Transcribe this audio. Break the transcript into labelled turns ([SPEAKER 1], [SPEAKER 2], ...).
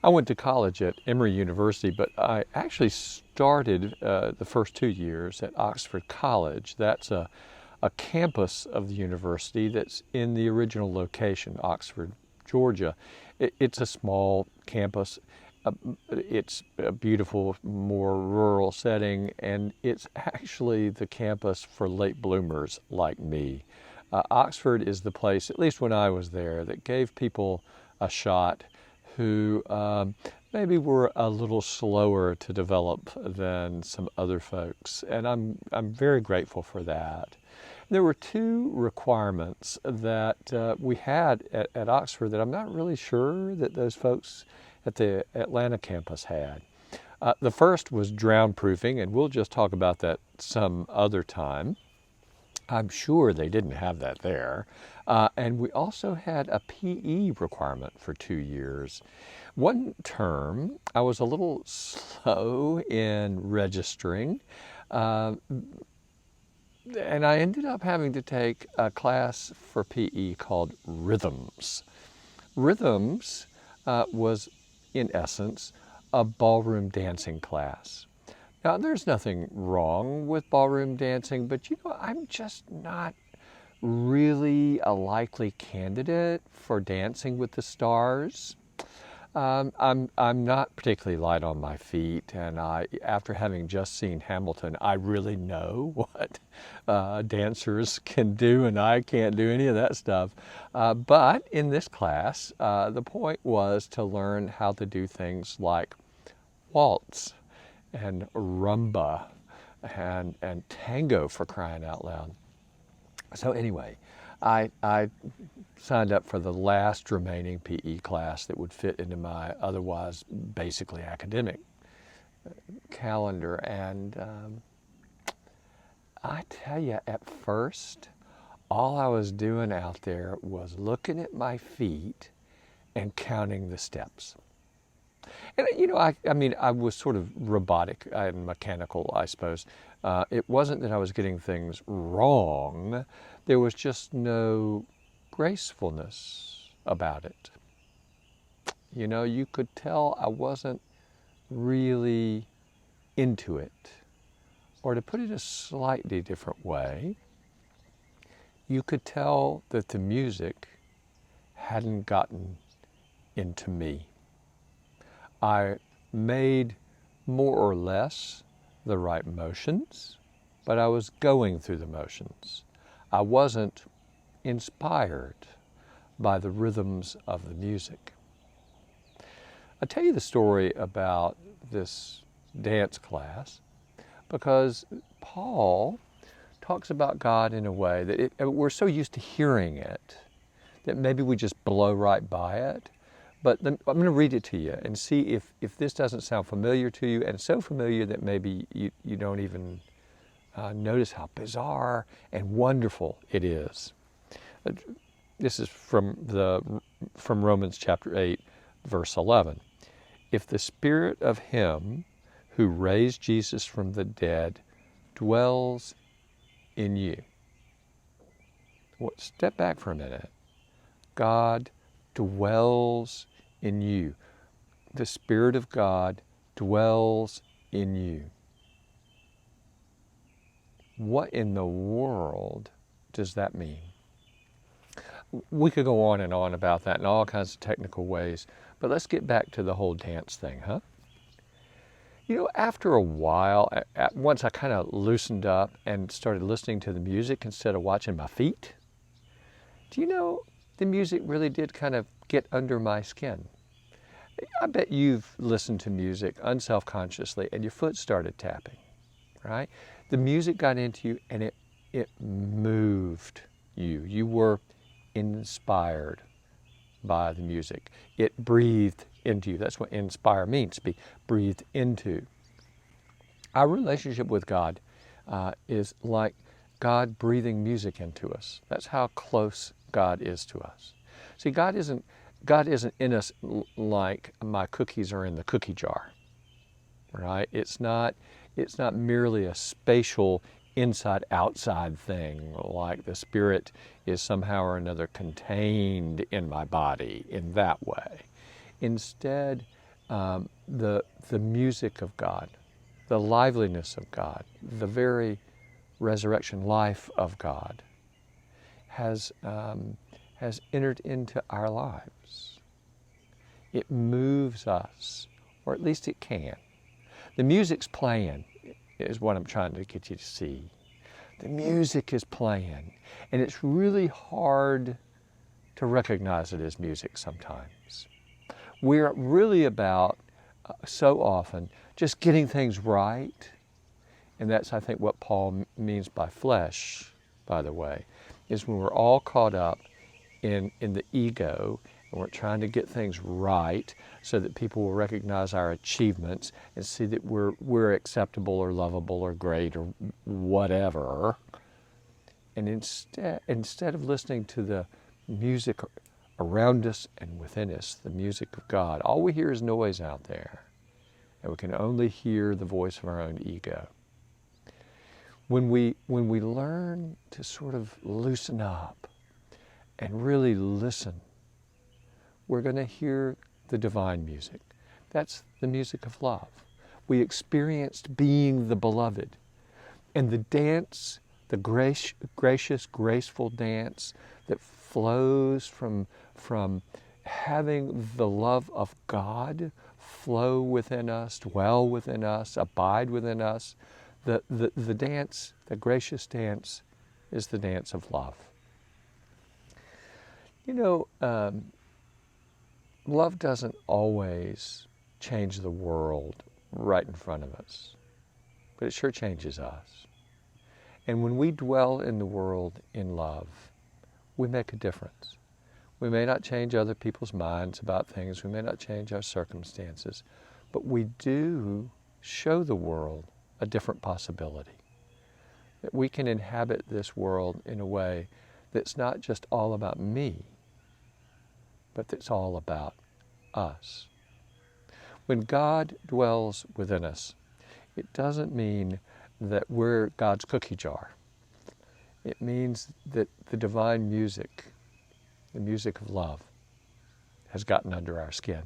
[SPEAKER 1] I went to college at Emory University, but I actually started the first 2 years at Oxford College. That's a campus of the university that's in the original location, Oxford, Georgia. It's a small campus. Uh, it's a beautiful, more rural setting, and it's actually the campus for late bloomers like me. Oxford is the place, at least when I was there, that gave people a shot who maybe were a little slower to develop than some other folks, and I'm very grateful for that. There were two requirements that we had at Oxford that I'm not really sure that those folks at the Atlanta campus had. The first was drown proofing, and we'll just talk about that some other time. I'm sure they didn't have that there. And we also had a PE requirement for 2 years. One term, I was a little slow in registering, uh, and I ended up having to take a class for PE called Rhythms. Rhythms was, in essence, a ballroom dancing class. Now, there's nothing wrong with ballroom dancing, but I'm just not really a likely candidate for Dancing with the Stars. I'm not particularly light on my feet, and after having just seen Hamilton, I really know what dancers can do, and I can't do any of that stuff. But in this class, the point was to learn how to do things like waltz and rumba and tango, for crying out loud. So anyway, I signed up for the last remaining PE class that would fit into my otherwise basically academic calendar. And I tell you, at first, all I was doing out there was looking at my feet and counting the steps. And I mean, I was sort of robotic and mechanical, I suppose. It wasn't that I was getting things wrong. There was just no gracefulness about it. You could tell I wasn't really into it. Or to put it a slightly different way, you could tell that the music hadn't gotten into me. I made more or less the right motions, but I was going through the motions. I wasn't inspired by the rhythms of the music. I'll tell you the story about this dance class because Paul talks about God in a way that we're so used to hearing it that maybe we just blow right by it. But I'm going to read it to you and see if this doesn't sound familiar to you, and so familiar that maybe you don't even notice how bizarre and wonderful it is. This is from Romans chapter 8, verse 11. If the Spirit of Him who raised Jesus from the dead dwells in you. Well, step back for a minute. God dwells in you. The Spirit of God dwells in you. What in the world does that mean? We could go on and on about that in all kinds of technical ways, but let's get back to the whole dance thing, huh? After a while, once I kind of loosened up and started listening to the music instead of watching my feet, the music really did kind of get under my skin. I bet you've listened to music unselfconsciously and your foot started tapping, right? The music got into you and it moved you. You were inspired by the music. It breathed into you. That's what inspire means, to be breathed into. Our relationship with God is like God breathing music into us. That's how close God is to us. See, God isn't in us like my cookies are in the cookie jar, right? It's not merely a spatial inside-outside thing, like the Spirit is somehow or another contained in my body in that way. Instead, the music of God, the liveliness of God, the very resurrection life of God has entered into our lives. It moves us, or at least it can. The music's playing, is what I'm trying to get you to see. The music is playing, and it's really hard to recognize it as music sometimes. We're really about, so often, just getting things right, and that's, I think, what Paul means by flesh, by the way, is when we're all caught up in the ego, and we're trying to get things right so that people will recognize our achievements and see that we're acceptable or lovable or great or whatever. And instead of listening to the music around us and within us, the music of God, all we hear is noise out there, and we can only hear the voice of our own ego. When we learn to sort of loosen up and really listen, we're going to hear the divine music. That's the music of love. We experienced being the beloved. And the dance, the gracious, graceful dance that flows from having the love of God flow within us, dwell within us, abide within us, the dance, the gracious dance, is the dance of love. You know, love doesn't always change the world right in front of us, but it sure changes us. And when we dwell in the world in love, we make a difference. We may not change other people's minds about things, we may not change our circumstances, but we do show the world a different possibility. That we can inhabit this world in a way that's not just all about me, but that's all about us. When God dwells within us, it doesn't mean that we're God's cookie jar. It means that the divine music, the music of love, has gotten under our skin.